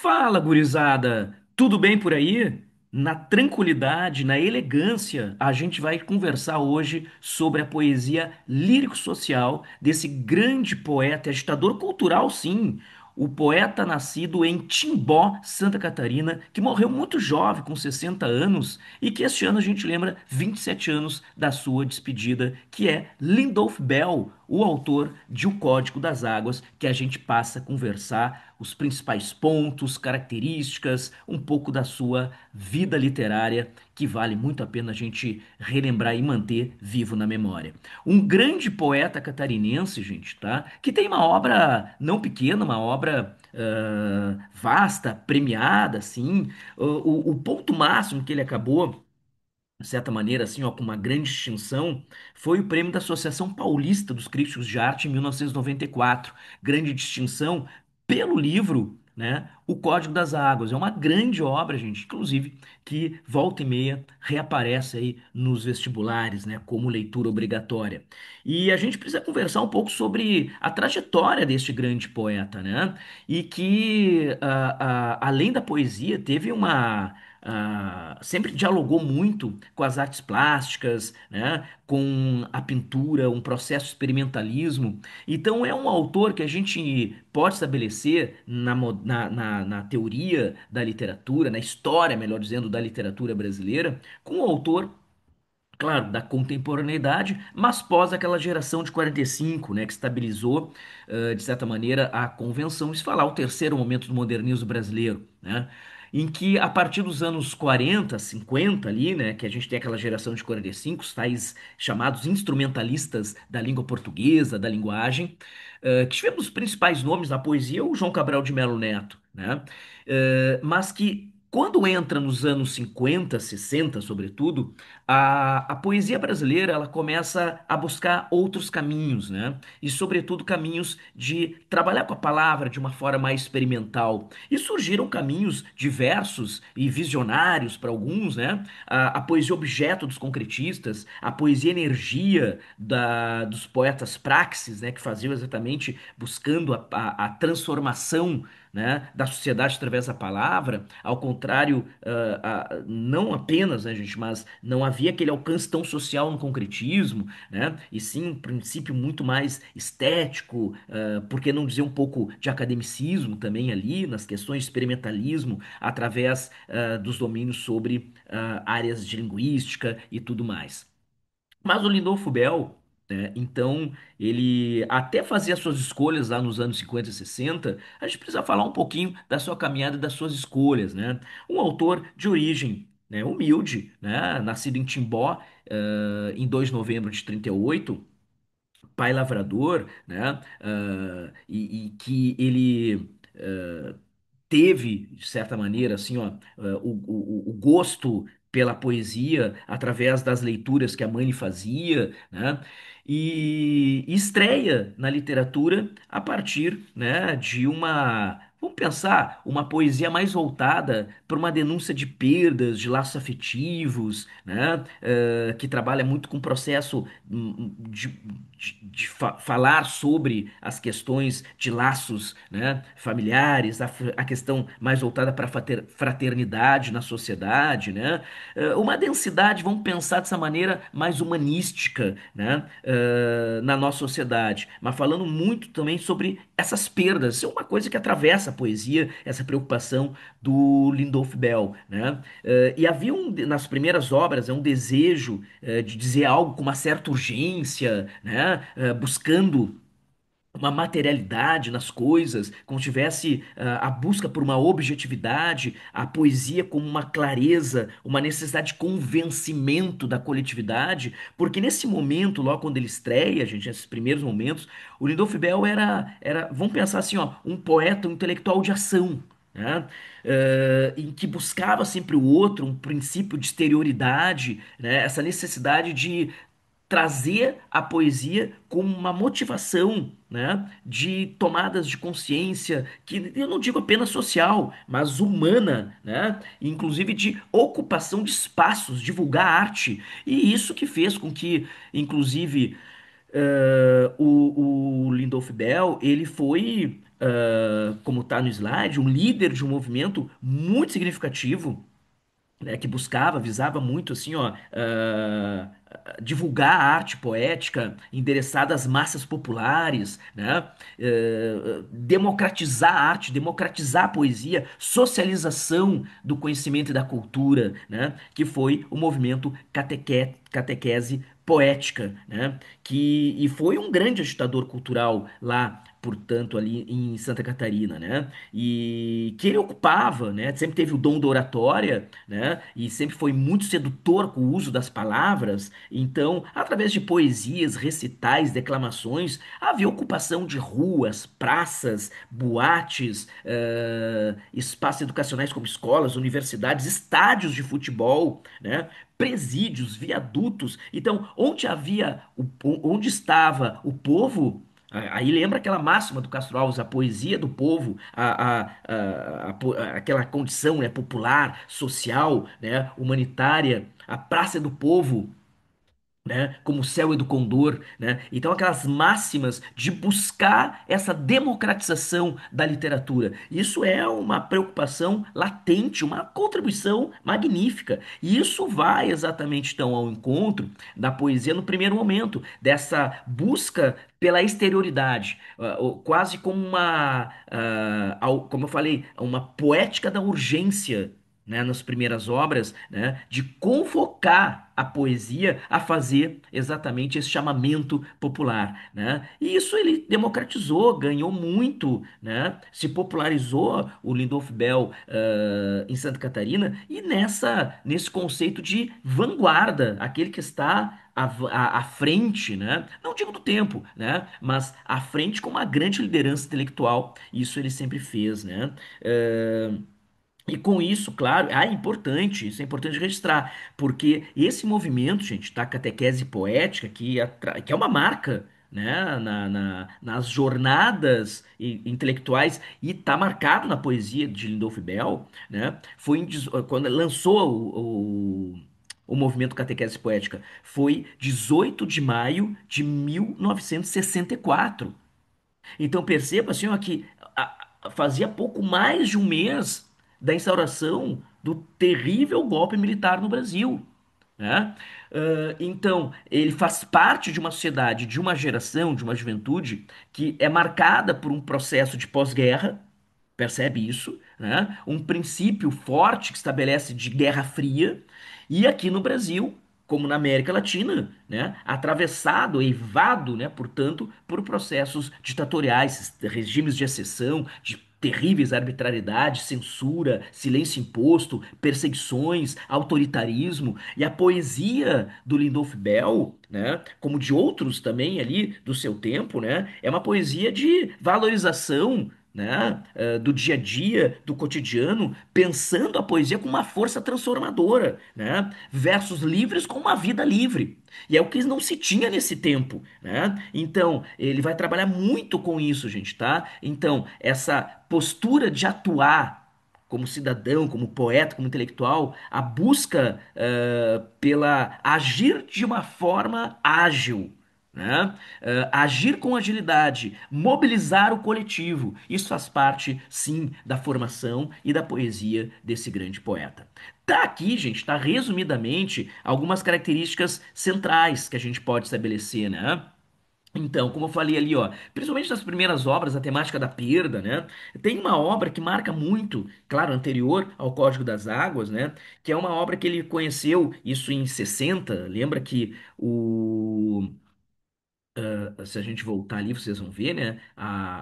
Fala, gurizada! Tudo bem por aí? Na tranquilidade, na elegância, a gente vai conversar hoje sobre a poesia lírico-social desse grande poeta, agitador cultural, sim. O poeta nascido em Timbó, Santa Catarina, que morreu muito jovem, com 60 anos, e que este ano a gente lembra 27 anos da sua despedida, que é Lindolf Bell, o autor de O Código das Águas, que a gente passa a conversar os principais pontos, características, um pouco da sua vida literária, que vale muito a pena a gente relembrar e manter vivo na memória. Um grande poeta catarinense, gente, tá? Que tem uma obra não pequena, uma obra vasta, premiada, assim. O ponto máximo que ele acabou de certa maneira, assim, ó, com uma grande distinção, foi o prêmio da Associação Paulista dos Críticos de Arte em 1994. Grande distinção pelo livro, né, O Código das Águas. É uma grande obra, gente, inclusive, que volta e meia reaparece aí nos vestibulares, né, como leitura obrigatória. E a gente precisa conversar um pouco sobre a trajetória deste grande poeta, né, e que, além da poesia, teve uma sempre dialogou muito com as artes plásticas, né, com a pintura, um processo de experimentalismo. Então, é um autor que a gente pode estabelecer na teoria da literatura, na história, melhor dizendo, da literatura brasileira, com um autor. Claro, da contemporaneidade, mas pós aquela geração de 45, né, que estabilizou, de certa maneira, a convenção. Isso falar o terceiro momento do modernismo brasileiro, né, em que a partir dos anos 40, 50 ali, né, que a gente tem aquela geração de 45, os tais chamados instrumentalistas da língua portuguesa, da linguagem, que tivemos os principais nomes da poesia, o João Cabral de Melo Neto, né, mas que quando entra nos anos 50, 60, sobretudo, a poesia brasileira ela começa a buscar outros caminhos, né? E, sobretudo, caminhos de trabalhar com a palavra de uma forma mais experimental. E surgiram caminhos diversos e visionários para alguns, né? A poesia objeto dos concretistas, a poesia energia dos poetas praxis, né? Que faziam exatamente buscando a transformação, né, da sociedade através da palavra, ao contrário, não apenas, né, gente, mas não havia aquele alcance tão social no concretismo, né, e sim um princípio muito mais estético, por que não dizer um pouco de academicismo também ali, nas questões de experimentalismo, através dos domínios sobre áreas de linguística e tudo mais. Mas o Lindolfo Bell, né, então, ele até fazia suas escolhas lá nos anos 50 e 60, a gente precisa falar um pouquinho da sua caminhada e das suas escolhas, né? Um autor de origem, né, humilde, né, nascido em Timbó, em 2 de novembro de 38, pai lavrador, né, e que ele teve, de certa maneira, assim, ó, o gosto pela poesia através das leituras que a mãe lhe fazia, né? E estreia na literatura a partir, né, de uma, vamos pensar, uma poesia mais voltada para uma denúncia de perdas, de laços afetivos, né? Que trabalha muito com o processo de falar sobre as questões de laços, né, familiares, a questão mais voltada para a fraternidade na sociedade, né, uma densidade, vamos pensar dessa maneira, mais humanística, né, na nossa sociedade, mas falando muito também sobre essas perdas. Isso é uma coisa que atravessa a poesia, essa preocupação do Lindolf Bell, né? E havia nas primeiras obras um desejo de dizer algo com uma certa urgência, né? Buscando uma materialidade nas coisas, como se tivesse a busca por uma objetividade, a poesia como uma clareza, uma necessidade de convencimento da coletividade, porque nesse momento, logo quando ele estreia, gente, nesses primeiros momentos, o Lindolf Bell vamos pensar assim, ó, um poeta, um intelectual de ação, né? Em que buscava sempre o outro, um princípio de exterioridade, né? Essa necessidade de trazer a poesia como uma motivação, né, de tomadas de consciência, que eu não digo apenas social, mas humana, né, inclusive de ocupação de espaços, divulgar arte. E isso que fez com que, inclusive, o Lindolf Bell, ele foi como está no slide, um líder de um movimento muito significativo, né, que buscava, visava muito assim, ó, divulgar a arte poética endereçada às massas populares, né, democratizar a arte, democratizar a poesia, socialização do conhecimento e da cultura, né, que foi o movimento catequese poética, né, e foi um grande agitador cultural lá, portanto, ali em Santa Catarina, né? E que ele ocupava, né? Sempre teve o dom da oratória, né? E sempre foi muito sedutor com o uso das palavras. Então, através de poesias, recitais, declamações, havia ocupação de ruas, praças, boates, espaços educacionais como escolas, universidades, estádios de futebol, né? Presídios, viadutos. Então, onde estava o povo. Aí lembra aquela máxima do Castro Alves, a poesia do povo, aquela condição, né, popular, social, né, humanitária, a praça do povo, né, como o céu é do condor, né? Então aquelas máximas de buscar essa democratização da literatura. Isso é uma preocupação latente, uma contribuição magnífica. E isso vai exatamente então ao encontro da poesia no primeiro momento, dessa busca pela exterioridade, quase como como eu falei, uma poética da urgência, né, nas primeiras obras, né, de convocar a poesia a fazer exatamente esse chamamento popular, né? E isso ele democratizou, ganhou muito, né? Se popularizou o Lindolf Bell em Santa Catarina e nesse conceito de vanguarda, aquele que está à frente, né? Não digo do tempo, né? Mas à frente com uma grande liderança intelectual. Isso ele sempre fez, né? E com isso, claro, isso é importante registrar, porque esse movimento, gente, da catequese poética, que é uma marca, né, nas jornadas intelectuais, e está marcado na poesia de Lindolf Bell, né, quando lançou o movimento catequese poética, foi 18 de maio de 1964. Então perceba assim, ó, que fazia pouco mais de um mês da instauração do terrível golpe militar no Brasil, né? Então, ele faz parte de uma sociedade, de uma geração, de uma juventude que é marcada por um processo de pós-guerra, percebe isso, né? Um princípio forte que estabelece de Guerra Fria, e aqui no Brasil, como na América Latina, né? Atravessado, eivado, né? Portanto, por processos ditatoriais, regimes de exceção, de terríveis arbitrariedades, censura, silêncio imposto, perseguições, autoritarismo, e a poesia do Lindolf Bell, né, como de outros também ali do seu tempo, né, é uma poesia de valorização, né, do dia a dia, do cotidiano, pensando a poesia com uma força transformadora, né, versos livres com uma vida livre. E é o que não se tinha nesse tempo, né? Então, ele vai trabalhar muito com isso, gente, tá? Então, essa postura de atuar como cidadão, como poeta, como intelectual, a busca pela agir de uma forma ágil, né? Agir com agilidade, mobilizar o coletivo. Isso faz parte, sim, da formação e da poesia desse grande poeta. Tá aqui, gente, tá resumidamente algumas características centrais que a gente pode estabelecer, né? Então, como eu falei ali, ó, principalmente nas primeiras obras, a temática da perda, né? Tem uma obra que marca muito, claro, anterior ao Código das Águas, né? Que é uma obra que ele conheceu isso em 60. Lembra que se a gente voltar ali, vocês vão ver, né?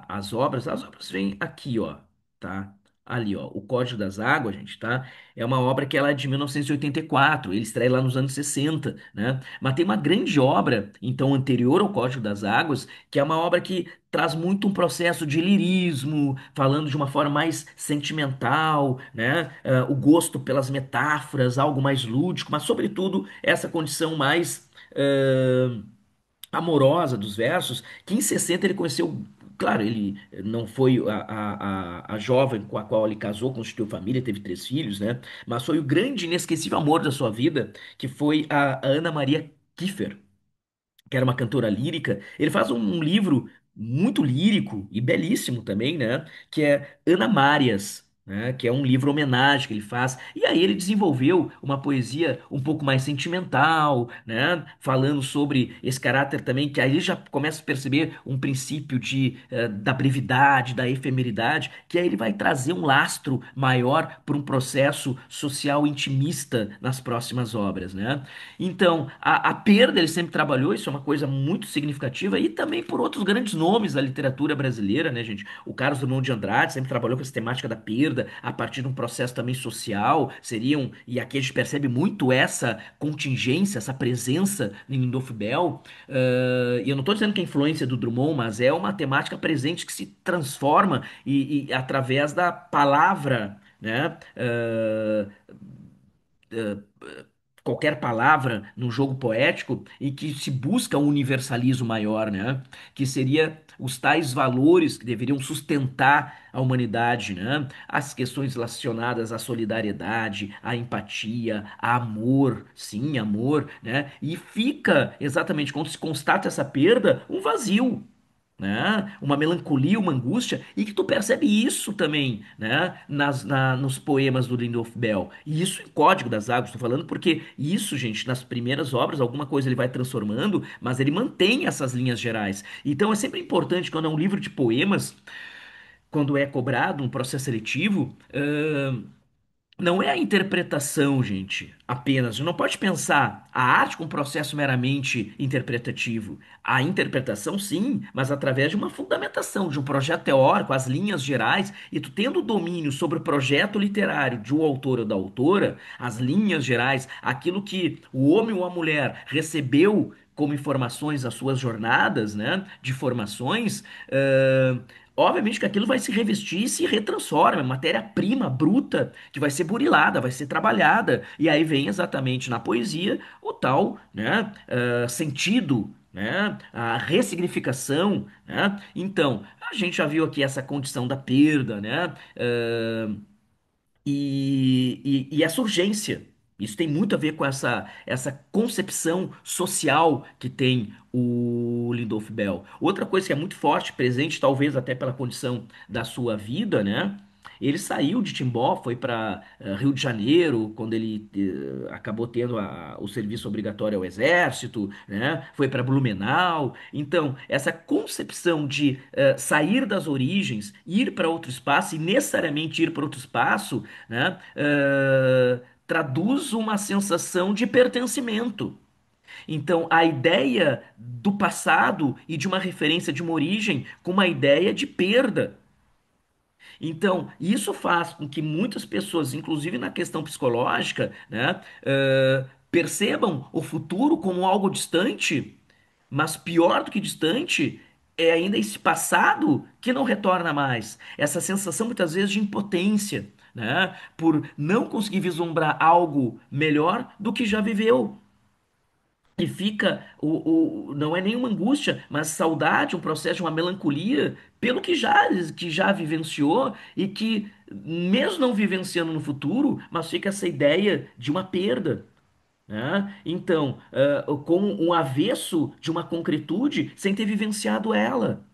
As obras vêm aqui, ó, tá? Ali, ó, o Código das Águas, gente, tá? É uma obra que ela é de 1984, ele estreia lá nos anos 60, né? Mas tem uma grande obra, então, anterior ao Código das Águas, que é uma obra que traz muito um processo de lirismo, falando de uma forma mais sentimental, né? O gosto pelas metáforas, algo mais lúdico, mas, sobretudo, essa condição mais amorosa dos versos, que em 60 ele conheceu. Claro, ele não foi a jovem com a qual ele casou, constituiu família, teve 3 filhos, né? Mas foi o grande, inesquecível amor da sua vida, que foi a Ana Maria Kiefer, que era uma cantora lírica. Ele faz um livro muito lírico e belíssimo também, né? Que é Ana Márias. Né, que é um livro homenagem que ele faz, e aí ele desenvolveu uma poesia um pouco mais sentimental, né, falando sobre esse caráter também, que aí já começa a perceber um princípio da brevidade, da efemeridade, que aí ele vai trazer um lastro maior para um processo social intimista nas próximas obras, né? Então, a perda ele sempre trabalhou, isso é uma coisa muito significativa, e também por outros grandes nomes da literatura brasileira, né, gente? O Carlos Drummond de Andrade sempre trabalhou com essa temática da perda, a partir de um processo também social, seriam, e aqui a gente percebe muito essa contingência, essa presença em Lindolfo Bell, e eu não estou dizendo que é influência do Drummond, mas é uma temática presente que se transforma e através da palavra, né? Qualquer palavra num jogo poético e que se busca um universalismo maior, né? Que seria os tais valores que deveriam sustentar a humanidade, né? As questões relacionadas à solidariedade, à empatia, a amor, sim, amor, né? E fica exatamente quando se constata essa perda, um vazio, né? Uma melancolia, uma angústia, e que tu percebe isso também, né? Nos poemas do Lindolf Bell. E isso em Código das Águas, estou falando porque isso, gente, nas primeiras obras, alguma coisa ele vai transformando, mas ele mantém essas linhas gerais. Então é sempre importante, quando é um livro de poemas, quando é cobrado um processo seletivo, não é a interpretação, gente, apenas. Você não pode pensar a arte como um processo meramente interpretativo. A interpretação, sim, mas através de uma fundamentação, de um projeto teórico, as linhas gerais, e tu tendo domínio sobre o projeto literário de um autor ou da autora, as linhas gerais, aquilo que o homem ou a mulher recebeu como informações das suas jornadas, né, de formações, obviamente que aquilo vai se revestir e se retransforma, é matéria-prima bruta que vai ser burilada, vai ser trabalhada. E aí vem exatamente na poesia o tal, né, sentido, né, a ressignificação, né? Então, a gente já viu aqui essa condição da perda, né? E essa urgência. Isso tem muito a ver com essa concepção social que tem o Lindolf Bell. Outra coisa que é muito forte, presente talvez até pela condição da sua vida, né? Ele saiu de Timbó, foi para Rio de Janeiro, quando ele acabou tendo o serviço obrigatório ao Exército, né? Foi para Blumenau. Então, essa concepção de sair das origens, ir para outro espaço e necessariamente ir para outro espaço, né? Traduz uma sensação de pertencimento. Então, a ideia do passado e de uma referência de uma origem com uma ideia de perda. Então, isso faz com que muitas pessoas, inclusive na questão psicológica, né, percebam o futuro como algo distante, mas pior do que distante é ainda esse passado que não retorna mais. Essa sensação muitas vezes de impotência, né, por não conseguir vislumbrar algo melhor do que já viveu. E fica, não é nenhuma angústia, mas saudade, um processo de uma melancolia pelo que já vivenciou e que, mesmo não vivenciando no futuro, mas fica essa ideia de uma perda, né? Então, como um avesso de uma concretude sem ter vivenciado ela.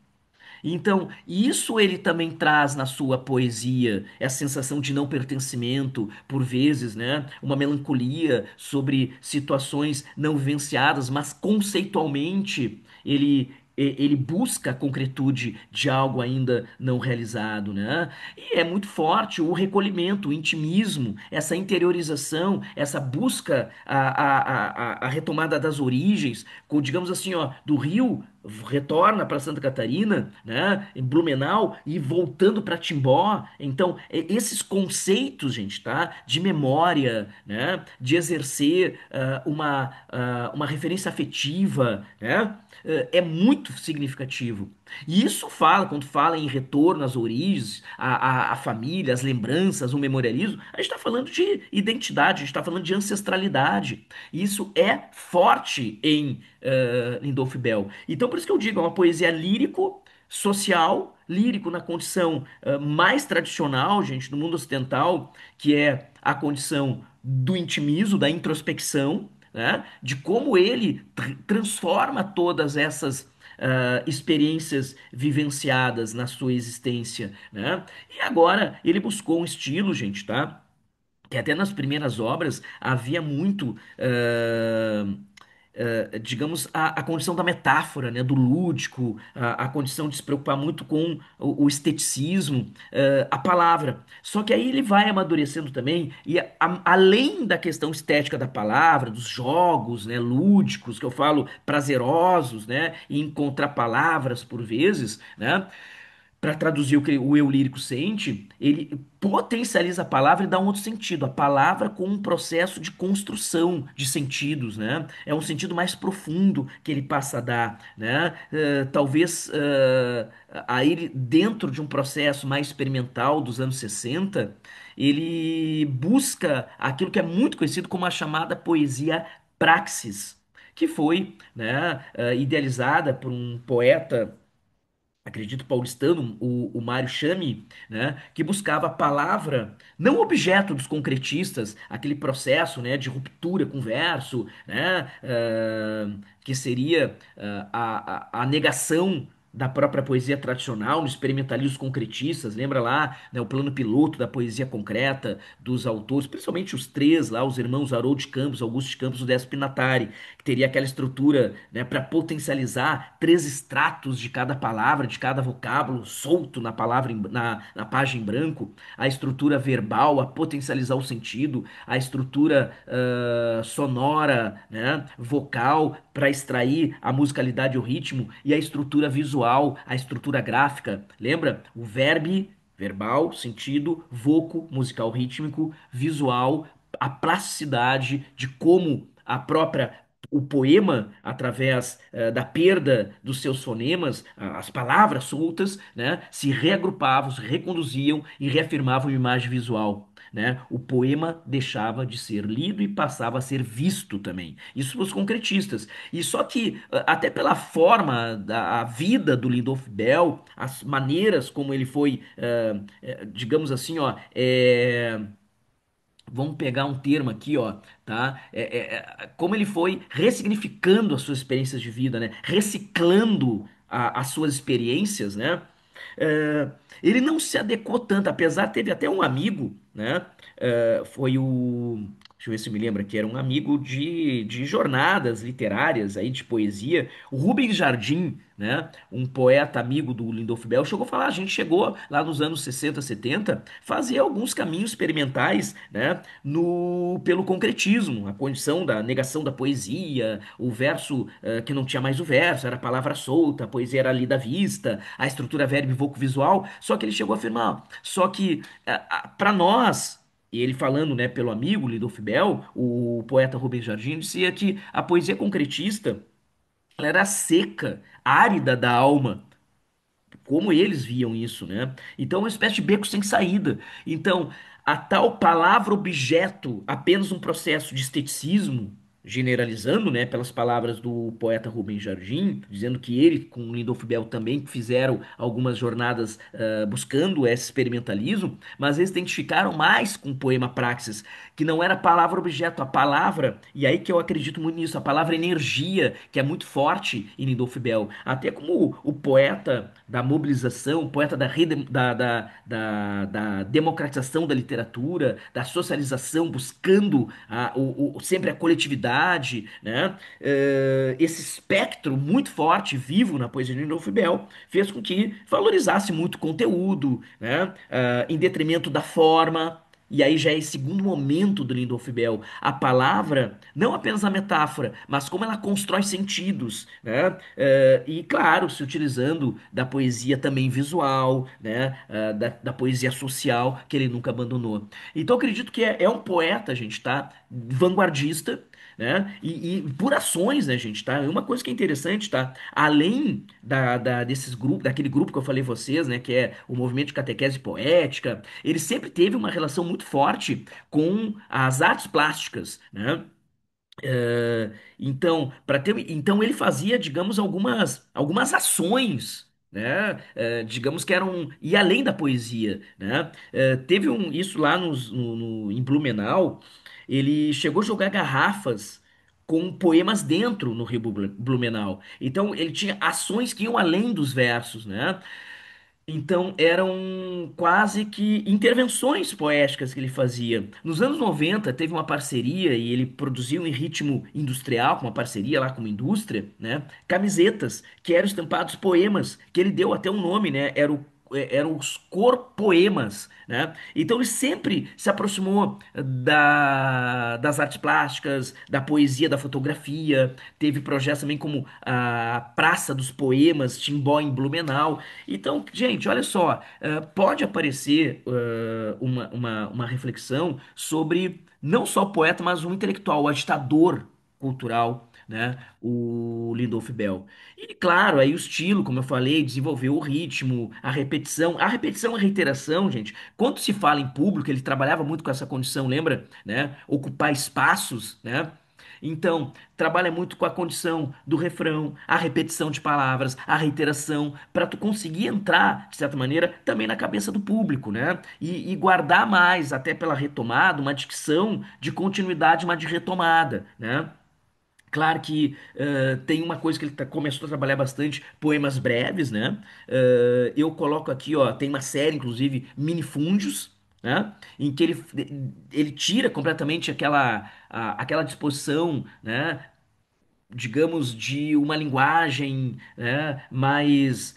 Então, isso ele também traz na sua poesia, essa sensação de não pertencimento, por vezes, né? Uma melancolia sobre situações não vivenciadas, mas conceitualmente ele busca a concretude de algo ainda não realizado, né? E é muito forte o recolhimento, o intimismo, essa interiorização, essa busca, a retomada das origens, digamos assim, ó, do Rio retorna para Santa Catarina, né, em Blumenau e voltando para Timbó. Então, esses conceitos, gente, tá, de memória, né, de exercer uma referência afetiva, né, é muito significativo. E isso fala, quando fala em retorno às origens, à família, às lembranças, o memorialismo, a gente está falando de identidade, a gente está falando de ancestralidade. E isso é forte em Lindolf Bell. Então, por isso que eu digo, é uma poesia lírico, social, lírico na condição mais tradicional, gente, do mundo ocidental, que é a condição do intimismo, da introspecção, né? De como ele transforma todas essas experiências vivenciadas na sua existência, né? E agora ele buscou um estilo, gente, tá? Que até nas primeiras obras havia muito, digamos, a condição da metáfora, né, do lúdico, a condição de se preocupar muito com o esteticismo, a palavra. Só que aí ele vai amadurecendo também, e além da questão estética da palavra, dos jogos, né, lúdicos, que eu falo prazerosos, né, e encontrar palavras por vezes, né? Para traduzir o eu lírico sente, ele potencializa a palavra e dá um outro sentido. A palavra com um processo de construção de sentidos, né? É um sentido mais profundo que ele passa a dar, né? Talvez aí dentro de um processo mais experimental dos anos 60, ele busca aquilo que é muito conhecido como a chamada poesia praxis, que foi, né, idealizada por um poeta, acredito paulistano, o Mário Chami, né, que buscava a palavra, não objeto dos concretistas, aquele processo, né, de ruptura com o verso, né, que seria a negação da própria poesia tradicional, no experimentalismo concretistas, lembra lá, né, o plano piloto da poesia concreta dos autores, principalmente os três lá, os irmãos Haroldo de Campos, Augusto de Campos e Décio Pinatari, que teria aquela estrutura, né, para potencializar três estratos de cada palavra, de cada vocábulo solto na palavra, na página em branco, a estrutura verbal, a potencializar o sentido, a estrutura sonora, né, vocal, para extrair a musicalidade e o ritmo, e a estrutura visual, a estrutura gráfica. Lembra? O verbo, verbal, sentido, voco, musical rítmico, visual, a plasticidade de como a própria o poema, através da perda dos seus fonemas, as palavras soltas, né, se reagrupavam, se reconduziam e reafirmavam uma imagem visual. Né? O poema deixava de ser lido e passava a ser visto também. Isso para os concretistas. E só que, até pela forma da a vida do Lindolf Bell, as maneiras como ele foi, digamos assim, ó, vamos pegar um termo aqui, ó, tá? Como ele foi ressignificando as suas experiências de vida, né? Reciclando as suas experiências, né? É, ele não se adequou tanto, apesar, teve até um amigo, né? Foi o. Deixa eu ver se eu me lembro aqui, era um amigo de jornadas literárias aí, de poesia, o Rubens Jardim, né? Um poeta amigo do Lindolf Bell, chegou a falar, a gente chegou lá nos anos 60, 70, fazer alguns caminhos experimentais, né? No, pelo concretismo, a condição da negação da poesia, o verso que não tinha mais o verso, era a palavra solta, a poesia era lida à vista, a estrutura verbo-voco-visual, só que ele chegou a afirmar, só que para nós, e ele falando, né, pelo amigo Lidolf Bell, o poeta Rubens Jardim, dizia que a poesia concretista ela era seca, árida da alma, como eles viam isso, né? Então, é uma espécie de beco sem saída. Então, a tal palavra objeto, apenas um processo de esteticismo, generalizando, né, pelas palavras do poeta Rubem Jardim, dizendo que ele, com Lindolf Bell também fizeram algumas jornadas buscando esse experimentalismo, mas eles identificaram mais com o poema Praxis, que não era palavra objeto, a palavra, e aí que eu acredito muito nisso, a palavra energia, que é muito forte em Lindolf Bell, até como o poeta da mobilização, o poeta da democratização da literatura, da socialização, buscando sempre a coletividade, né? Esse espectro muito forte, vivo na poesia de Lindolf Bell, fez com que valorizasse muito o conteúdo, né? Em detrimento da forma. E aí já é esse segundo momento do Lindolf Bell. A palavra, não apenas a metáfora, mas como ela constrói sentidos, né? E claro, se utilizando da poesia também visual, né? Da poesia social, que ele nunca abandonou. Então eu acredito que é um poeta, gente, tá? Vanguardista, né? E por ações, né, gente, tá? Uma coisa que é interessante, tá? Além desses grupos, daquele grupo que eu falei vocês, né, que é o movimento de catequese poética, ele sempre teve uma relação muito forte com as artes plásticas, né? Então, então ele fazia, digamos, algumas ações, né? Digamos que eram e além da poesia, né? Teve isso lá em Blumenau, ele chegou a jogar garrafas com poemas dentro no Rio Blumenau. Então ele tinha ações que iam além dos versos, né? Então eram quase que intervenções poéticas que ele fazia. Nos anos 90 teve uma parceria e ele produziu em ritmo industrial, com uma parceria lá com uma indústria, né? Camisetas que eram estampados poemas, que ele deu até um nome, né? Eram os corpoemas, né? Então ele sempre se aproximou das artes plásticas, da poesia, da fotografia. Teve projetos também como a Praça dos Poemas, Timbó em Blumenau. Então, gente, olha só, pode aparecer uma reflexão sobre não só o poeta, mas um intelectual, o agitador cultural, né? O Lindolf Bell. E claro, aí o estilo, como eu falei, desenvolveu o ritmo, a repetição. A repetição e a reiteração, gente, quando se fala em público, ele trabalhava muito com essa condição, lembra? Né? Ocupar espaços, né? Então, trabalha muito com a condição do refrão, a repetição de palavras, a reiteração, para tu conseguir entrar, de certa maneira, também na cabeça do público, né? E guardar mais, até pela retomada, uma dicção de continuidade, uma de retomada, né? Claro que tem uma coisa que ele começou a trabalhar bastante, poemas breves, né? Eu coloco aqui, ó, tem uma série, inclusive, Minifúndios, né? Em que ele tira completamente aquela disposição, né? Digamos, de uma linguagem, né, mais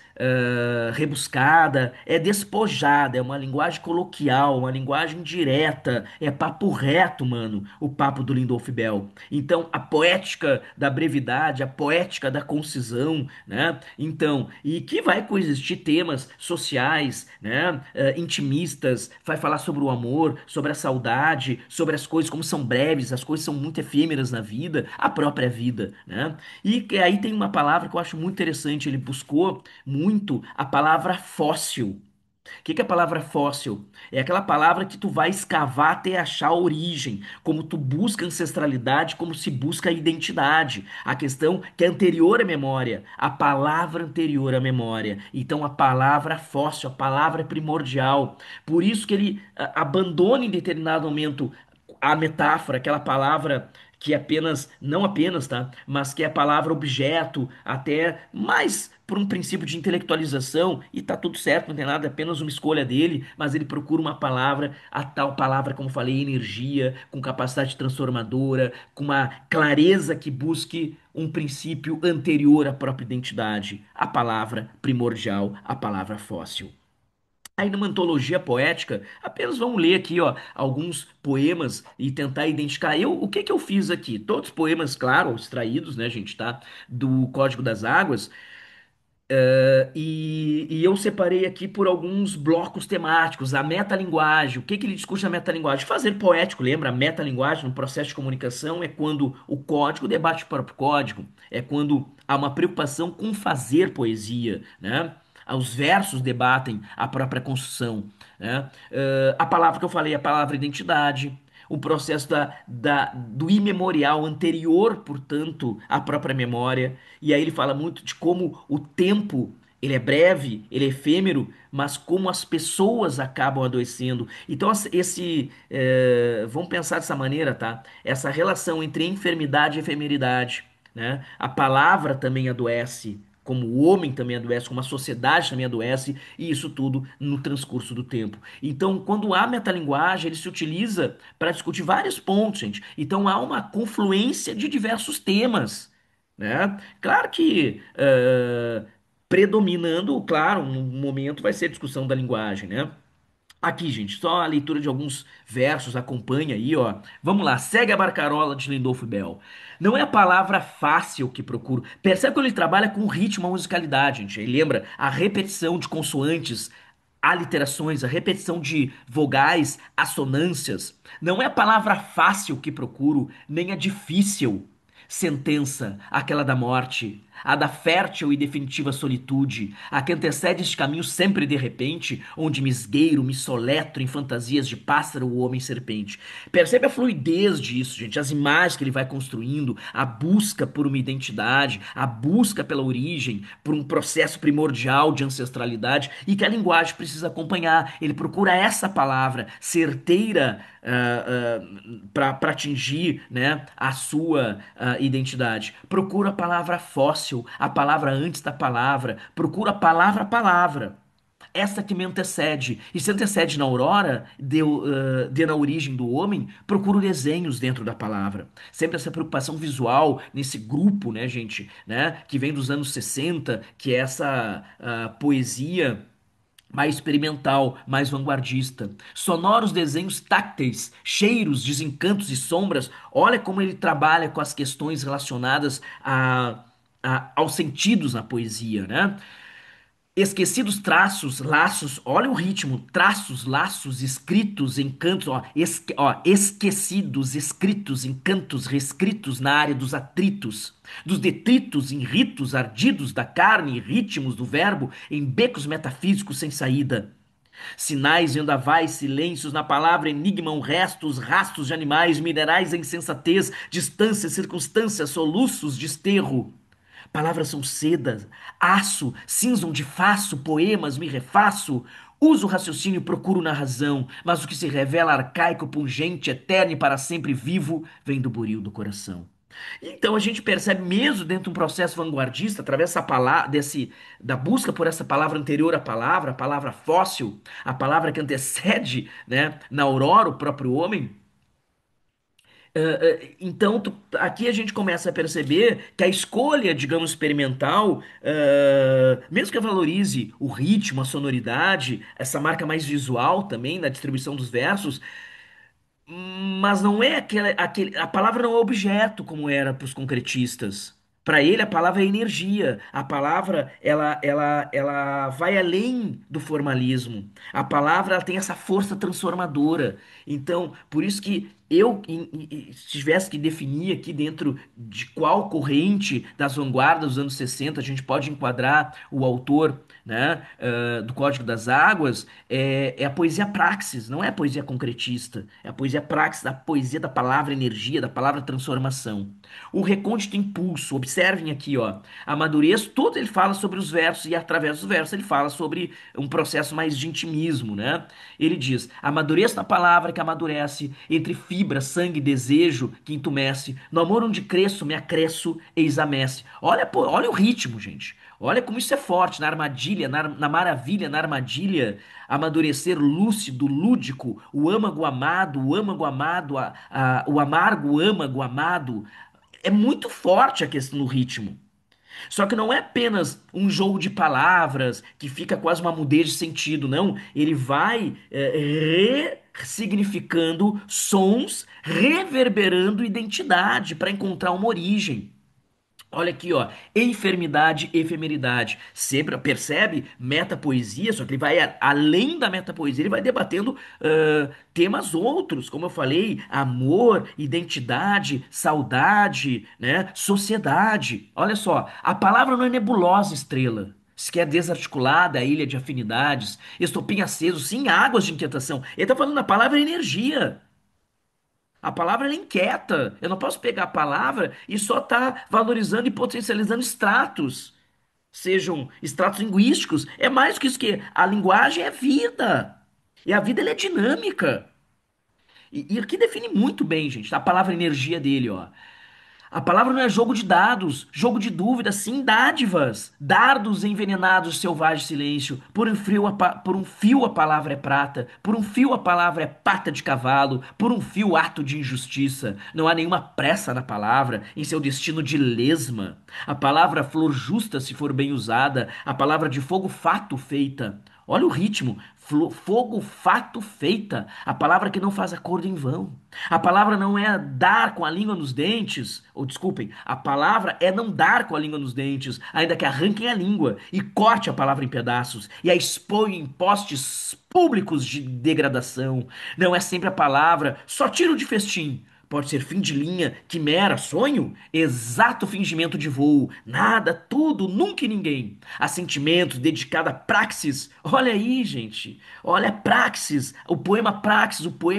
rebuscada, é despojada, é uma linguagem coloquial, uma linguagem direta, é papo reto, mano, o papo do Lindolf Bell. Então, a poética da brevidade, a poética da concisão, né? Então, e que vai coexistir temas sociais, né, intimistas, vai falar sobre o amor, sobre a saudade, sobre as coisas como são breves, as coisas são muito efêmeras na vida, a própria vida, né? E aí tem uma palavra que eu acho muito interessante, ele buscou muito a palavra fóssil. O que que é a palavra fóssil? É aquela palavra que tu vai escavar até achar a origem, como tu busca ancestralidade, como se busca a identidade. A questão que é anterior à memória, a palavra anterior à memória. Então a palavra fóssil, a palavra primordial. Por isso que ele abandona em determinado momento a metáfora, aquela palavra que é apenas, não apenas, tá? Mas que é a palavra objeto, até mais por um princípio de intelectualização, e tá tudo certo, não tem nada, é apenas uma escolha dele, mas ele procura uma palavra, a tal palavra, como falei, energia, com capacidade transformadora, com uma clareza que busque um princípio anterior à própria identidade, a palavra primordial, a palavra fóssil. Aí numa antologia poética, apenas vamos ler aqui, ó, alguns poemas e tentar identificar. O que que eu fiz aqui? Todos poemas, claro, extraídos, né, gente, tá? Do Código das Águas. E eu separei aqui por alguns blocos temáticos, a metalinguagem. O que que ele discute na metalinguagem? Fazer poético, lembra? A metalinguagem no processo de comunicação é quando o código debate o próprio código, é quando há uma preocupação com fazer poesia, né? Os versos debatem a própria construção, né? A palavra que eu falei, a palavra identidade, o processo do imemorial anterior, portanto, à própria memória. E aí ele fala muito de como o tempo, ele é breve, ele é efêmero, mas como as pessoas acabam adoecendo. Então, vamos pensar dessa maneira, tá? Essa relação entre enfermidade e efemeridade, né? A palavra também adoece, como o homem também adoece, como a sociedade também adoece, e isso tudo no transcurso do tempo. Então, quando há metalinguagem, ele se utiliza para discutir vários pontos, gente. Então, há uma confluência de diversos temas, né? Claro que predominando, claro, um momento vai ser a discussão da linguagem, né? Aqui, gente, só a leitura de alguns versos, acompanha aí, ó. Vamos lá, segue a barcarola de Lindolfo Bell. Não é a palavra fácil que procuro. Percebe que ele trabalha com ritmo, a musicalidade, gente. Ele lembra a repetição de consoantes, aliterações, a repetição de vogais, assonâncias. Não é a palavra fácil que procuro, nem a difícil sentença, aquela da morte. a da fértil e definitiva solitude, a que antecede este caminho sempre de repente, onde me esgueiro, me soletro em fantasias de pássaro ou homem-serpente. Percebe a fluidez disso, gente, as imagens que ele vai construindo, a busca por uma identidade, a busca pela origem, por um processo primordial de ancestralidade e que a linguagem precisa acompanhar. Ele procura essa palavra certeira para atingir, né, a sua identidade. Procura a palavra fóssil, a palavra antes da palavra. Procura a palavra. Essa que me antecede. E se antecede na aurora, de na origem do homem, procuro desenhos dentro da palavra. Sempre essa preocupação visual nesse grupo, né, gente, né, que vem dos anos 60, que é essa poesia mais experimental, mais vanguardista. Sonoros desenhos tácteis, cheiros, desencantos e sombras. Olha como ele trabalha com as questões relacionadas aos sentidos na poesia, né? Esquecidos traços, laços, olha o ritmo, traços, laços, escritos, encantos, esquecidos, escritos, encantos, reescritos na área dos atritos, dos detritos em ritos ardidos da carne e ritmos do verbo em becos metafísicos sem saída. Sinais, vendavais, silêncios na palavra enigmam restos, rastros de animais, minerais em insensatez, distâncias, circunstâncias, soluços, desterro. Palavras são sedas, aço, cinzam de faço, poemas, me refaço. Uso o raciocínio, procuro na razão, mas o que se revela arcaico, pungente, eterno e para sempre vivo, vem do buril do coração. Então a gente percebe mesmo dentro de um processo vanguardista, através dessa palavra, da busca por essa palavra anterior à palavra, a palavra fóssil, a palavra que antecede, né, na aurora o próprio homem. Então, aqui a gente começa a perceber que a escolha, digamos, experimental, mesmo que eu valorize o ritmo, a sonoridade, essa marca mais visual também na distribuição dos versos, mas não é a palavra não é objeto como era para os concretistas. Para ele, a palavra é energia. A palavra, ela vai além do formalismo. A palavra, ela tem essa força transformadora. Então, por isso que eu, se tivesse que definir aqui dentro de qual corrente das vanguardas dos anos 60 a gente pode enquadrar o autor, né, do Código das Águas, é a poesia praxis, não é a poesia concretista, é a poesia praxis, a poesia da palavra energia, da palavra transformação. O recôndito impulso, observem aqui, ó, amadureço, tudo ele fala sobre os versos e através dos versos ele fala sobre um processo mais de intimismo, né? Ele diz, amadureço na palavra que amadurece, entre fibra, sangue, desejo que entumece, no amor onde cresço, me acresço, eis a messe. Olha, pô, olha o ritmo, gente. Olha como isso é forte, na armadilha, na maravilha, na armadilha, amadurecer lúcido, lúdico, o âmago amado, o amargo âmago amado. É muito forte a questão do ritmo. Só que não é apenas um jogo de palavras que fica quase uma mudez de sentido, não. Ele vai ressignificando sons, reverberando identidade para encontrar uma origem. Olha aqui, ó, enfermidade, efemeridade. Sempre percebe metapoesia, só que ele vai além da metapoesia, ele vai debatendo temas outros, como eu falei, amor, identidade, saudade, né, sociedade. Olha só, a palavra não é nebulosa, estrela. Sequer desarticulada, a ilha de afinidades, estopim aceso, sim, águas de inquietação. Ele está falando da palavra energia. A palavra ela inquieta. Eu não posso pegar a palavra e só estar valorizando e potencializando extratos, sejam extratos linguísticos. É mais do que isso que a linguagem é vida. E a vida ela é dinâmica. E aqui define muito bem, gente, a palavra energia dele, ó. A palavra não é jogo de dados, jogo de dúvidas, sim dádivas. Dardos envenenados, selvagem silêncio. Por um fio a palavra é prata, por um fio a palavra é pata de cavalo, por um fio ato de injustiça. Não há nenhuma pressa na palavra, em seu destino de lesma. A palavra flor justa, se for bem usada, a palavra de fogo fato feita. Olha o ritmo. Fogo, fato, feita. A palavra que não faz acordo em vão. A palavra não é dar com a língua nos dentes. Ou desculpem, a palavra é não dar com a língua nos dentes, ainda que arranquem a língua e corte a palavra em pedaços e a exponham em postes públicos de degradação. Não é sempre a palavra, só tiro de festim. pode ser fim de linha, quimera, sonho, exato fingimento de voo, nada, tudo, nunca e ninguém. Assentimento dedicado a praxis. Olha aí, gente. Olha, praxis, o poema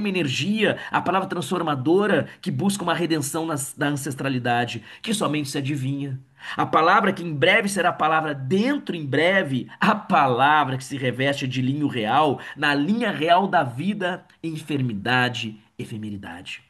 energia, a palavra transformadora que busca uma redenção da ancestralidade, que somente se adivinha. A palavra que em breve será a palavra dentro em breve, a palavra que se reveste de linho real, na linha real da vida, enfermidade, efemeridade.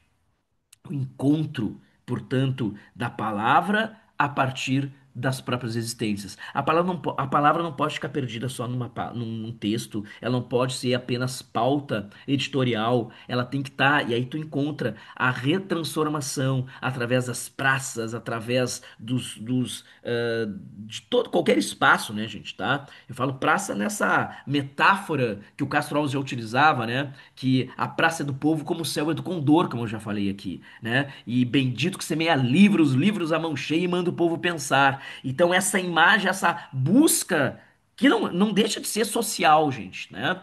O encontro, portanto, da palavra a partir das próprias existências. A palavra não pode ficar perdida só num texto, ela não pode ser apenas pauta editorial, ela tem que estar, e aí tu encontra a retransformação através das praças, através de todo, qualquer espaço, né, gente, tá? Eu falo praça nessa metáfora que o Castro Alves já utilizava, né? Que a praça é do povo como o céu é do condor, como eu já falei aqui, né? E bendito que semeia livros, livros à mão cheia e manda o povo pensar. Então essa imagem, essa busca, que não deixa de ser social, gente, né?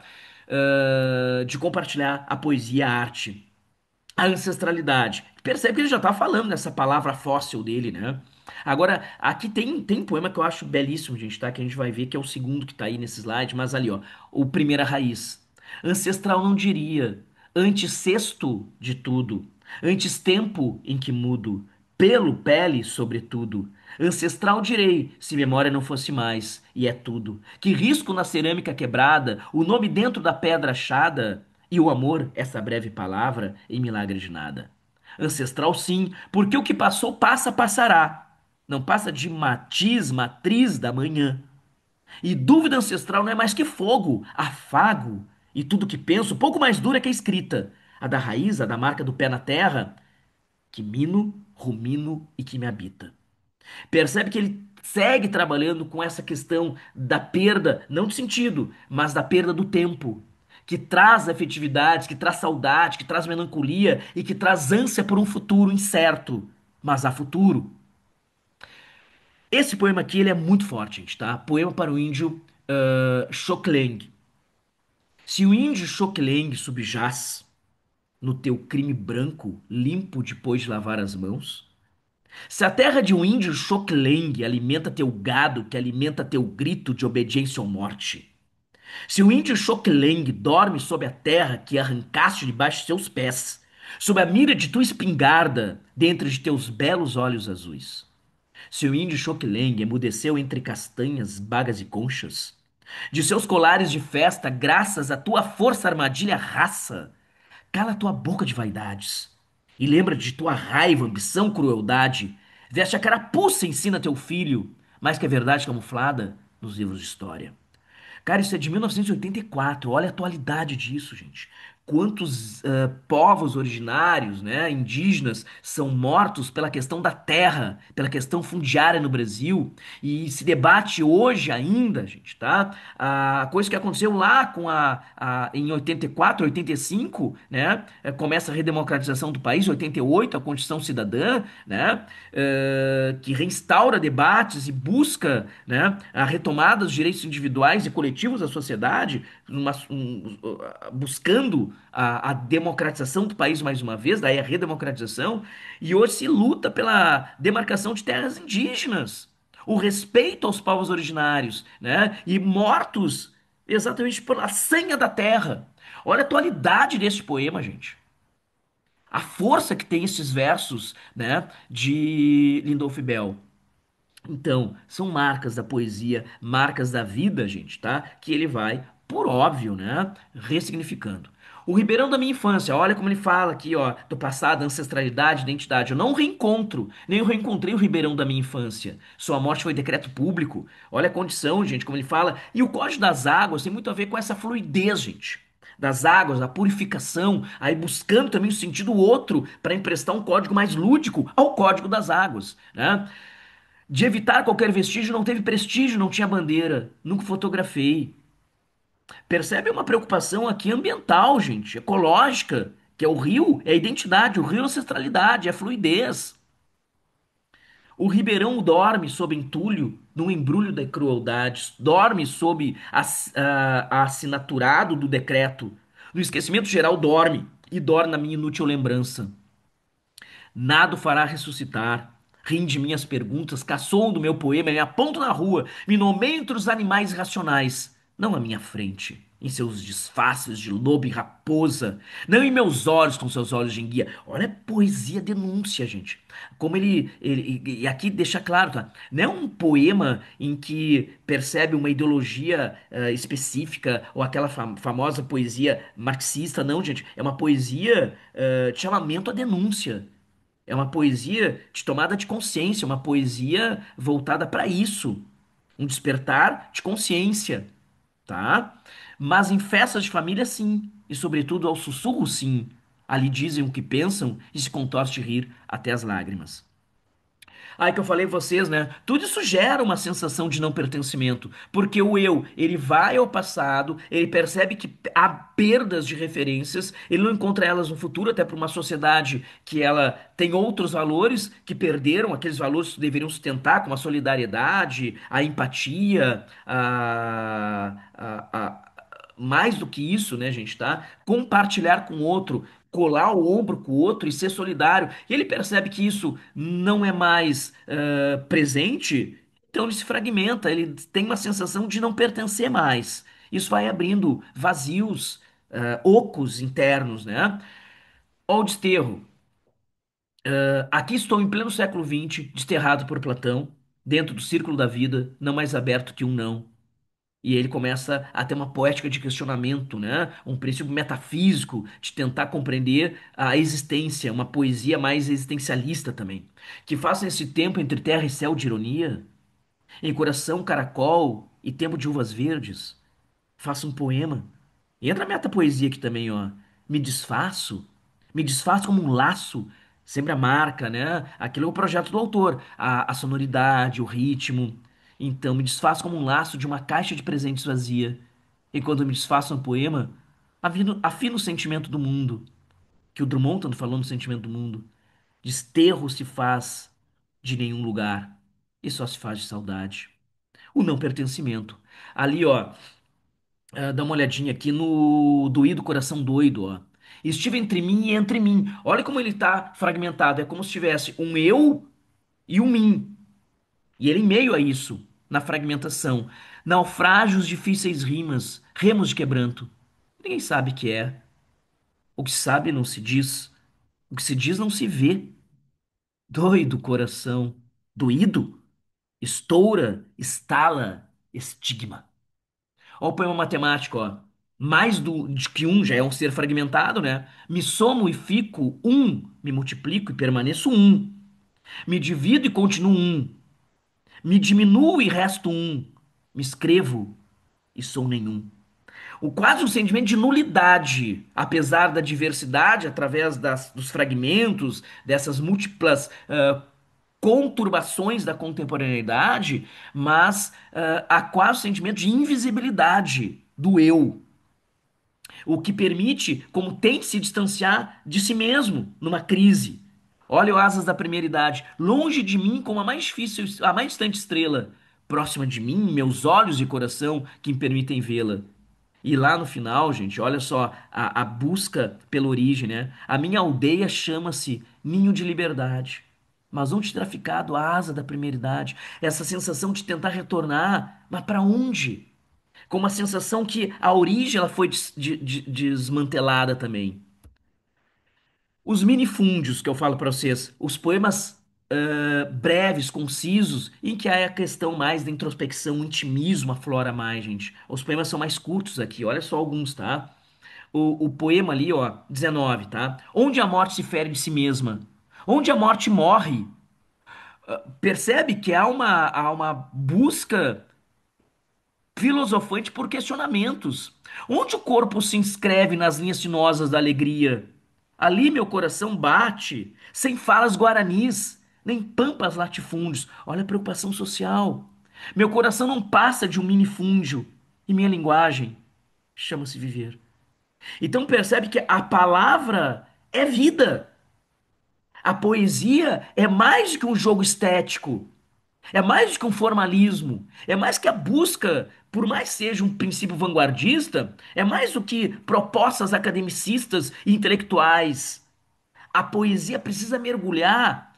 De compartilhar a poesia, a arte, a ancestralidade. Percebe que ele já tá falando nessa palavra fóssil dele, né? Agora, aqui tem um poema que eu acho belíssimo, gente, tá? Que a gente vai ver que é o segundo que tá aí nesse slide, mas ali, ó, o Primeira Raiz. Ancestral não diria, antes sexto de tudo, antes tempo em que mudo, pelo, pele, sobretudo. Ancestral direi, se memória não fosse mais, e é tudo. Que risco na cerâmica quebrada, o nome dentro da pedra achada, e o amor, essa breve palavra, em milagre de nada. Ancestral sim, porque o que passou passa, passará. Não passa de matiz, matriz da manhã. E dúvida ancestral não é mais que fogo, afago, e tudo que penso, pouco mais dura que a escrita. A da raiz, a da marca do pé na terra, que mino, rumino e que me habita. Percebe que ele segue trabalhando com essa questão da perda, não de sentido, mas da perda do tempo, que traz afetividades, que traz saudade, que traz melancolia e que traz ânsia por um futuro incerto, mas há futuro. Esse poema aqui ele é muito forte, gente, tá? Poema para o índio Xokleng. Se o índio Xokleng subjaz no teu crime branco, limpo depois de lavar as mãos, se a terra de um índio Xokleng alimenta teu gado, que alimenta teu grito de obediência ou morte, se o índio Xokleng dorme sob a terra que arrancaste debaixo de seus pés, sob a mira de tua espingarda, dentro de teus belos olhos azuis, se o índio Xokleng emudeceu entre castanhas, bagas e conchas, de seus colares de festa, graças à tua força armadilha raça, cala tua boca de vaidades. E lembra de tua raiva, ambição, crueldade. Veste a carapuça e ensina teu filho, mais que a verdade camuflada nos livros de história. Cara, isso é de 1984. Olha a atualidade disso, gente. Quantos povos originários, né, indígenas, são mortos pela questão da terra, pela questão fundiária no Brasil, e se debate hoje ainda, gente, tá? A coisa que aconteceu lá em 84, 85, né? Começa a redemocratização do país, 88, a Constituição Cidadã, né? Que reinstaura debates e busca, né, a retomada dos direitos individuais e coletivos da sociedade, buscando a democratização do país mais uma vez, daí a redemocratização, e hoje se luta pela demarcação de terras indígenas, o respeito aos povos originários, né, e mortos exatamente pela senha da terra. Olha a atualidade deste poema, gente. A força que tem esses versos, né, de Lindolf Bell. Então, são marcas da poesia, marcas da vida, gente, tá? Que ele vai, por óbvio, né, ressignificando. O Ribeirão da minha infância, olha como ele fala aqui, ó, do passado, ancestralidade, identidade. Eu não reencontro, nem eu reencontrei o Ribeirão da minha infância. Sua morte foi decreto público. Olha a condição, gente, como ele fala. E o Código das Águas tem muito a ver com essa fluidez, gente. Das águas, a purificação, aí buscando também o sentido outro para emprestar um código mais lúdico ao Código das Águas, né? De evitar qualquer vestígio, não teve prestígio, não tinha bandeira, nunca fotografei. Percebe uma preocupação aqui ambiental, gente, ecológica, que é o rio, é a identidade, o rio é a ancestralidade, é a fluidez. O ribeirão dorme sob entulho, num embrulho de crueldades, dorme sob a assinaturado do decreto. No esquecimento geral dorme, e dorme na minha inútil lembrança. Nada o fará ressuscitar. Riem de minhas perguntas, caçoam do meu poema, me apontam na rua, me nomeiam entre os animais racionais, não à minha frente, em seus disfarces de lobo e raposa, não em meus olhos com seus olhos de enguia. Olha a poesia denúncia, gente. Como e aqui deixa claro, tá? Não é um poema em que percebe uma ideologia específica ou aquela famosa poesia marxista, não, gente. É uma poesia de chamamento à denúncia. É uma poesia de tomada de consciência, uma poesia voltada para isso, um despertar de consciência, tá? Mas em festas de família, sim, e sobretudo ao sussurro, sim. Ali dizem o que pensam e se contorce de rir até as lágrimas. Aí que eu falei vocês, né? Tudo isso gera uma sensação de não pertencimento, porque o eu, ele vai ao passado, ele percebe que há perdas de referências, ele não encontra elas no futuro, até para uma sociedade que ela tem outros valores que perderam, aqueles valores que deveriam sustentar, como a solidariedade, a empatia, mais do que isso, né, gente, tá? Compartilhar com o outro, colar o ombro com o outro e ser solidário. E ele percebe que isso não é mais presente, então ele se fragmenta, ele tem uma sensação de não pertencer mais. Isso vai abrindo vazios, ocos internos, né? Ó o desterro. Aqui estou em pleno século XX, desterrado por Platão, dentro do círculo da vida, não mais aberto que um não. E ele começa a ter uma poética de questionamento, né? Um princípio metafísico de tentar compreender a existência, uma poesia mais existencialista também. Que faça esse tempo entre terra e céu de ironia, em coração caracol e tempo de uvas verdes. Faça um poema. E entra a metapoesia aqui também, ó. Me desfaço. Me desfaço como um laço. Sempre a marca, né? Aquilo é o projeto do autor. A sonoridade, o ritmo. Então, me desfaço como um laço de uma caixa de presentes vazia. E quando me desfaço um poema, afino o sentimento do mundo. Que o Drummond tanto falou no sentimento do mundo. Desterro se faz de nenhum lugar. E só se faz de saudade. O não pertencimento. Ali, ó. Dá uma olhadinha aqui no Doído Coração Doido, ó. Estive entre mim e entre mim. Olha como ele tá fragmentado. É como se tivesse um eu e um mim. E ele em meio a isso, na fragmentação. Naufrágios, difíceis rimas, remos de quebranto. Ninguém sabe o que é. O que se sabe não se diz. O que se diz não se vê. Doido coração. Doído? Estoura, estala, estigma. Ó o poema matemático, ó. Mais de que um já é um ser fragmentado, né? Me somo e fico um, me multiplico e permaneço um. Me divido e continuo um. Me diminuo e resto um. Me escrevo e sou nenhum. O quase um sentimento de nulidade, apesar da diversidade, através dos fragmentos, dessas múltiplas conturbações da contemporaneidade, mas há quase um sentimento de invisibilidade do eu. O que permite, como tem que se distanciar de si mesmo numa crise. Olha o Asas da Primeira Idade, longe de mim como a mais difícil, a mais distante estrela, próxima de mim, meus olhos e coração que me permitem vê-la. E lá no final, gente, olha só a busca pela origem, né? A minha aldeia chama-se Ninho de Liberdade. Mas onde terá ficado a asa da primeira idade? Essa sensação de tentar retornar, mas para onde? Com uma sensação que a origem ela foi desmantelada também. Os minifúndios que eu falo para vocês, os poemas breves, concisos, em que há a questão mais da introspecção, o intimismo aflora mais, gente. Os poemas são mais curtos aqui, olha só alguns, tá? O poema ali, ó, 19, tá? Onde a morte se fere de si mesma, onde a morte morre, percebe que há uma busca filosofante por questionamentos. Onde o corpo se inscreve nas linhas sinuosas da alegria? Ali meu coração bate, sem falas guaranis, nem pampas latifúndios. Olha a preocupação social. Meu coração não passa de um minifúndio, e minha linguagem chama-se viver. Então percebe que a palavra é vida. A poesia é mais do que um jogo estético. É mais do que um formalismo, é mais que a busca, por mais seja um princípio vanguardista, é mais do que propostas academicistas e intelectuais. A poesia precisa mergulhar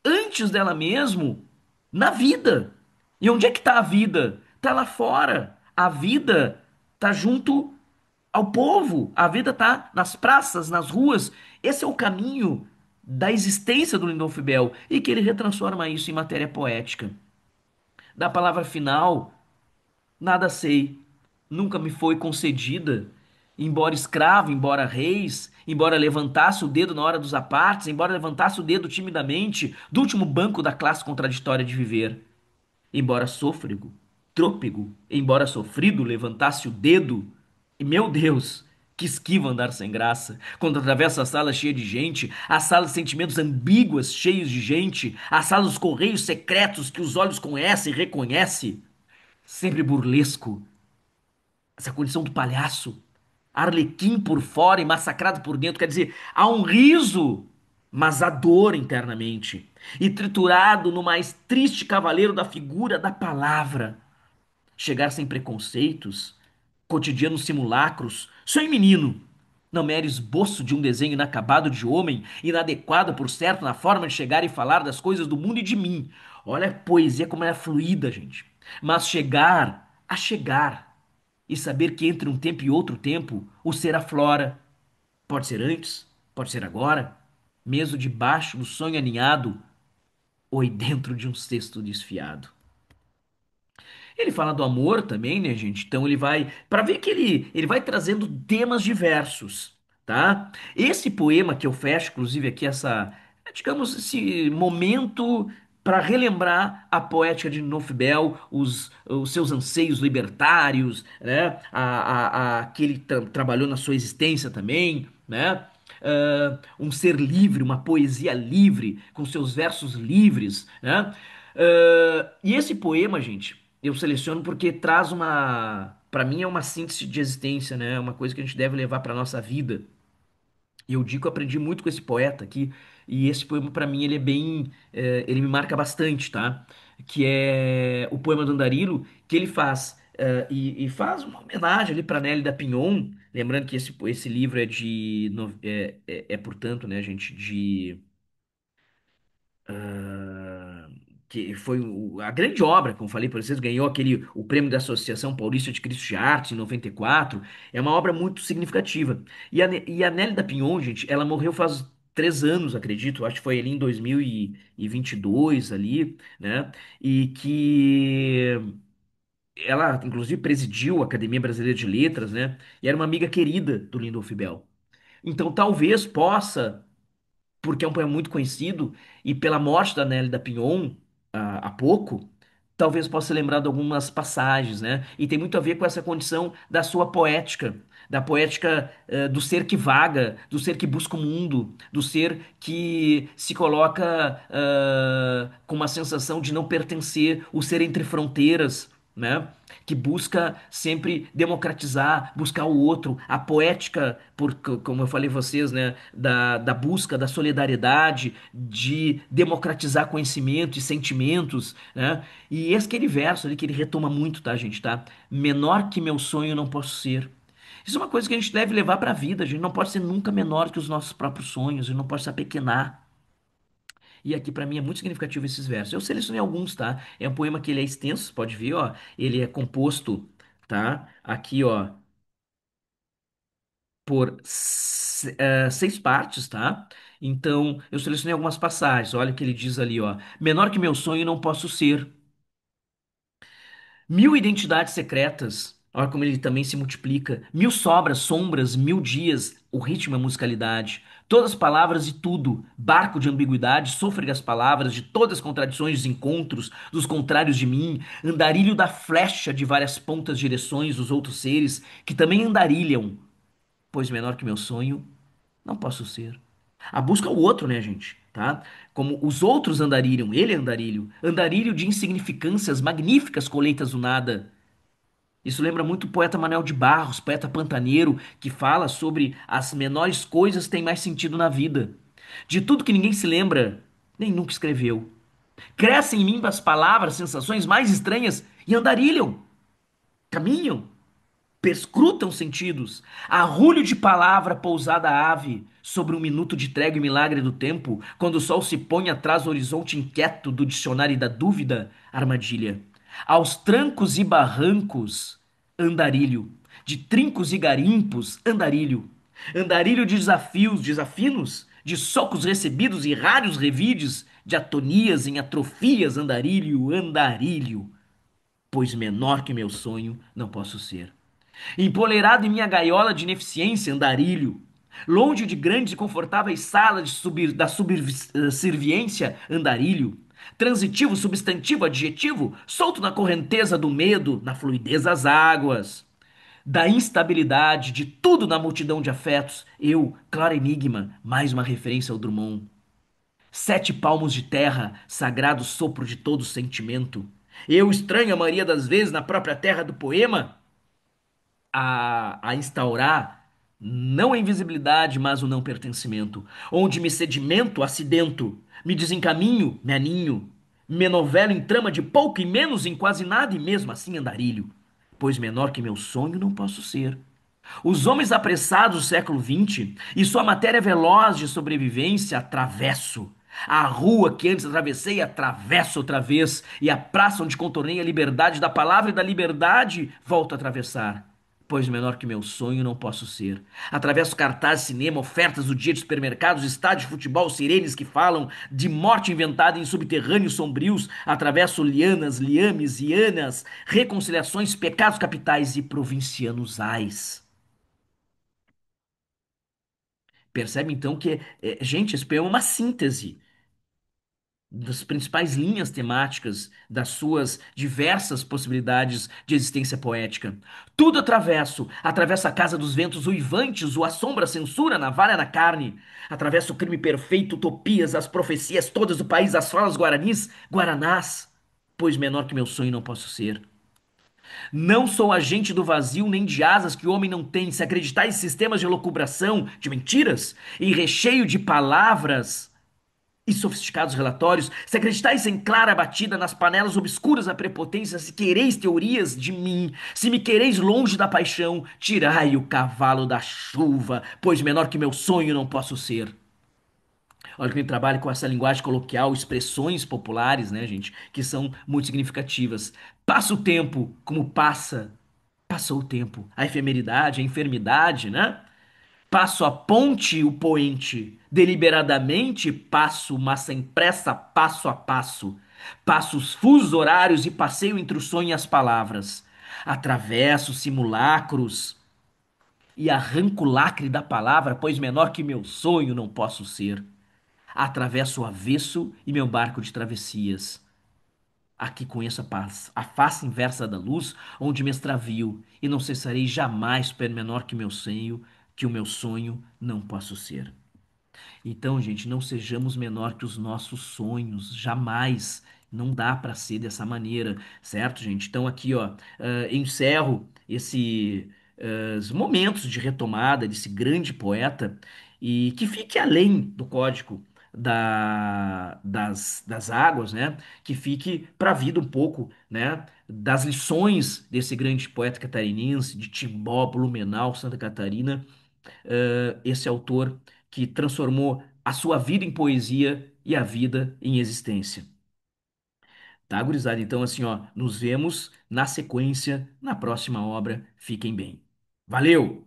antes dela mesmo na vida. E onde é que está a vida? Está lá fora. A vida está junto ao povo. A vida está nas praças, nas ruas. Esse é o caminho da existência do Lindolfo Bell e que ele retransforma isso em matéria poética. Da palavra final, nada sei, nunca me foi concedida. Embora escravo, embora reis, embora levantasse o dedo na hora dos apartes, embora levantasse o dedo timidamente do último banco da classe contraditória de viver, embora sôfrego, trôpego, embora sofrido, levantasse o dedo, e meu Deus, que esquiva andar sem graça, quando atravessa a sala cheia de gente, a sala de sentimentos ambíguas, cheios de gente, a sala dos correios secretos que os olhos conhecem e reconhecem, sempre burlesco, essa condição do palhaço, arlequim por fora e massacrado por dentro, quer dizer, há um riso, mas há dor internamente, e triturado no mais triste cavaleiro da figura da palavra, chegar sem preconceitos, cotidianos simulacros, sonho menino, não mero esboço de um desenho inacabado de homem, inadequado, por certo, na forma de chegar e falar das coisas do mundo e de mim. Olha a poesia como ela é fluida, gente. Mas chegar a chegar e saber que entre um tempo e outro tempo o ser aflora. Pode ser antes, pode ser agora, mesmo debaixo do sonho aninhado ou dentro de um cesto desfiado. Ele fala do amor também, né, gente? Então ele vai, para ver que ele vai trazendo temas diversos, tá? Esse poema que eu fecho, inclusive aqui digamos, esse momento para relembrar a poética de Nofibel, os seus anseios libertários, né? Que ele trabalhou na sua existência também, né? Um ser livre, uma poesia livre, com seus versos livres, né? E esse poema, gente, eu seleciono porque traz para mim é uma síntese de existência, né? É uma coisa que a gente deve levar para nossa vida. E eu digo que eu aprendi muito com esse poeta aqui, e esse poema para mim ele é ele me marca bastante, tá? Que é o poema do Andarilho, que ele faz e faz uma homenagem ali para Nelly da Pinhon, lembrando que esse livro é portanto, né, gente, que foi a grande obra, como falei para vocês, ganhou o prêmio da Associação Paulista de Críticos de Arte em 94. É uma obra muito significativa. E a Nelly da Pinhon, gente, ela morreu faz 3 anos, acredito. Acho que foi ali em 2022 ali, né? E que ela, inclusive, presidiu a Academia Brasileira de Letras, né? E era uma amiga querida do Lindolfo Bell. Então, talvez possa porque é um poema muito conhecido, e pela morte da Nelly da Pinhon há pouco, talvez possa ser lembrado algumas passagens, né? E tem muito a ver com essa condição da sua poética, da poética do ser que vaga, do ser que busca o mundo, do ser que se coloca com uma sensação de não pertencer, o ser entre fronteiras, né? Que busca sempre democratizar, buscar o outro, a poética, como eu falei a vocês, né, da busca da solidariedade, de democratizar conhecimento e sentimentos, né? E esse aquele verso ali que ele retoma muito, tá, gente, tá? Menor que meu sonho não posso ser. Isso é uma coisa que a gente deve levar para a vida. A gente não pode ser nunca menor que os nossos próprios sonhos, a gente não pode se apequenar. E aqui para mim é muito significativo esses versos. Eu selecionei alguns, tá? É um poema que ele é extenso, você pode ver, ó. Ele é composto, tá? Aqui, ó, por 6 partes, tá? Então, eu selecionei algumas passagens. Olha o que ele diz ali, ó. Menor que meu sonho não posso ser. Mil identidades secretas. Olha como ele também se multiplica. Mil sobras, sombras, mil dias. O ritmo é musicalidade. Todas as palavras e tudo. Barco de ambiguidade, sôfregas palavras, de todas as contradições, dos encontros, dos contrários de mim. Andarilho da flecha de várias pontas, direções dos outros seres, que também andarilham. Pois menor que meu sonho, não posso ser. A busca é o outro, né, gente? Tá? Como os outros andarilham, ele é andarilho. Andarilho de insignificâncias magníficas colheitas do nada. Isso lembra muito o poeta Manuel de Barros, poeta pantaneiro, que fala sobre as menores coisas têm mais sentido na vida. De tudo que ninguém se lembra, nem nunca escreveu. Crescem em mim as palavras, sensações mais estranhas e andarilham, caminham. perscrutam sentidos, arrulho de palavra pousada ave, sobre um minuto de trégua e milagre do tempo, quando o sol se põe atrás do horizonte inquieto do dicionário da dúvida, armadilha. Aos trancos e barrancos, andarilho. De trincos e garimpos, andarilho. Andarilho de desafios, desafinos, de socos recebidos e rários revides, de atonias em atrofias, andarilho, andarilho. Pois menor que meu sonho não posso ser. Empoleirado em minha gaiola de ineficiência, andarilho. Longe de grandes e confortáveis salas da subserviência, andarilho. Transitivo, substantivo, adjetivo, solto na correnteza do medo, na fluidez das águas. Da instabilidade de tudo na multidão de afetos, eu, claro enigma, mais uma referência ao Drummond. 7 palmos de terra, sagrado sopro de todo sentimento. Eu estranho a maioria das vezes na própria terra do poema, a instaurar não a invisibilidade, mas o não pertencimento, onde me sedimento, acidento, me desencaminho, me aninho, me novelo em trama de pouco e menos em quase nada e mesmo assim andarilho, pois menor que meu sonho não posso ser. Os homens apressados do século XX e sua matéria veloz de sobrevivência atravesso. A rua que antes atravessei, atravesso outra vez, e a praça onde contornei a liberdade da palavra e da liberdade, volto a atravessar. Pois menor que meu sonho não posso ser. Atravesso cartazes, cinema, ofertas do dia de supermercados, estádio de futebol, sirenes que falam de morte inventada em subterrâneos sombrios. Atravesso lianas, liames, hianas, reconciliações, pecados capitais e provincianos ais. Percebe então que, gente, esse poema é uma síntese das principais linhas temáticas, das suas diversas possibilidades de existência poética. Tudo atravesso, atravesso a casa dos ventos uivantes, o assombra a censura, a navalha na carne, atravesso o crime perfeito, utopias, as profecias todas do país, as falas guaranis, guaranás, pois menor que meu sonho não posso ser. Não sou agente do vazio nem de asas que o homem não tem. Se acreditar em sistemas de locubração, de mentiras, em recheio de palavras e sofisticados relatórios, se acreditais em clara batida nas panelas obscuras da prepotência, se quereis teorias de mim, se me quereis longe da paixão, tirai o cavalo da chuva, pois menor que meu sonho não posso ser. Olha que ele trabalha com essa linguagem coloquial, expressões populares, né, gente, que são muito significativas. Passa o tempo como passa, passou o tempo. A efemeridade, a enfermidade, né? Passo a ponte o poente, deliberadamente passo, mas sem pressa, passo a passo. Passo os fusos horários e passeio entre o sonho e as palavras. Atravesso simulacros e arranco o lacre da palavra, pois menor que meu sonho não posso ser. Atravesso o avesso e meu barco de travessias. Aqui conheço a face inversa da luz, onde me extravio, e não cessarei jamais per menor que meu seio, que o meu sonho não posso ser. Então, gente, não sejamos menor que os nossos sonhos, jamais. Não dá para ser dessa maneira, certo, gente? Então, aqui, ó, encerro esses momentos de retomada desse grande poeta e que fique além do código das águas, né? Que fique para a vida um pouco, né? Das lições desse grande poeta catarinense, de Timbó, Blumenau, Santa Catarina, esse autor que transformou a sua vida em poesia e a vida em existência. Tá, gurizada? Então, assim, ó, nos vemos na sequência, na próxima obra. Fiquem bem. Valeu!